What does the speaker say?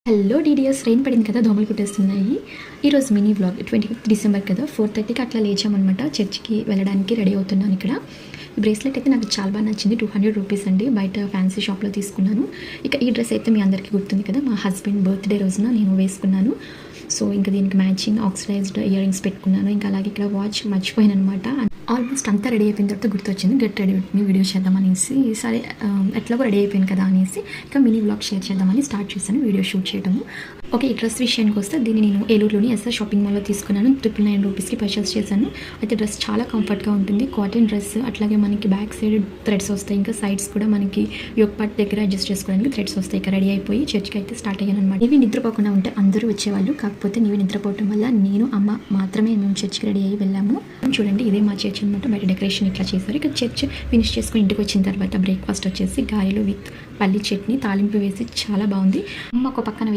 Hello డీడియస్, rain పడింది కదా, దోమలు కుట్టేస్తున్నాయి. ఈరోజు మినీ వ్లాగ్ 25th డిసెంబర్ కదా, 4:30కి అట్లా లేచామన్నమాట. చర్చ్కి వెళ్ళడానికి రెడీ అవుతున్నాను. ఇక్కడ ఈ బ్రేస్లెట్ అయితే నాకు చాలా బాగా నచ్చింది. 200 రూపీస్ అండి, బయట ఫ్యాన్సీ షాప్లో తీసుకున్నాను. ఇక ఈ డ్రెస్ అయితే మీ అందరికీ గుర్తుంది కదా, మా హస్బెండ్ బర్త్డే రోజున నేను వేసుకున్నాను. సో ఇంకా దీనికి మ్యాచింగ్ ఆక్సిడైజ్డ్ ఇయర్ రింగ్స్ పెట్టుకున్నాను. ఇంకా అలాగే ఇక్కడ వాచ్ మర్చిపోయాను అనమాట. ఆల్మోస్ట్ అంతా రెడీ అయిపోయిన తర్వాత గుర్తొచ్చింది, గెట్ రెడీ మీ వీడియో చేద్దామనేసి. సరే ఎట్లాగో రెడీ అయిపోయింది కదా అనేసి ఇంకా మినీ వ్లాగ్ షేర్ చేద్దామని స్టార్ట్ చేశాను వీడియో షూట్ చేయడము. ఓకే, ఈ డ్రెస్ విషయానికి వస్తే దీన్ని నేను ఏలూరులోని ఎస్ఆర్ షాపింగ్ మాల్లో తీసుకున్నాను. 999 రూపీస్కి పర్చేస్ చేశాను. అయితే డ్రెస్ చాలా కంఫర్ట్గా ఉంటుంది, కాటన్ డ్రెస్. అట్లాగే మనకి బ్యాక్ సైడ్ థ్రెడ్స్ వస్తాయి, ఇంకా సైడ్స్ కూడా మనకి యోక్ పార్ట్ దగ్గర అడ్జస్ట్ చేసుకోవడానికి థ్రెడ్స్ వస్తాయి. ఇక రెడీ అయిపోయి చర్చ్కి అయితే స్టార్ట్ అయ్యాను అనమాట. ఇవి నిద్రపోకుండా ఉంటే అందరూ వచ్చేవాళ్ళు, కాకపోతే నీవి నిద్రపోవటం వల్ల నేను అమ్మ మాత్రమే మేము చర్చ్కి రెడీ అయ్యి వెళ్ళాము. చూడండి, ఇదే మా చర్చ్ అనమాట. బయట డెకరేషన్ ఇట్లా చేశారు. ఇక చర్చ్ ఫినిష్ చేసుకుని ఇంటికి వచ్చిన తర్వాత బ్రేక్ఫాస్ట్ వచ్చేసి గారెలు విత్ పల్లి చట్నీ తాలింపు వేసి చాలా బాగుంది. అమ్మ ఒక పక్కన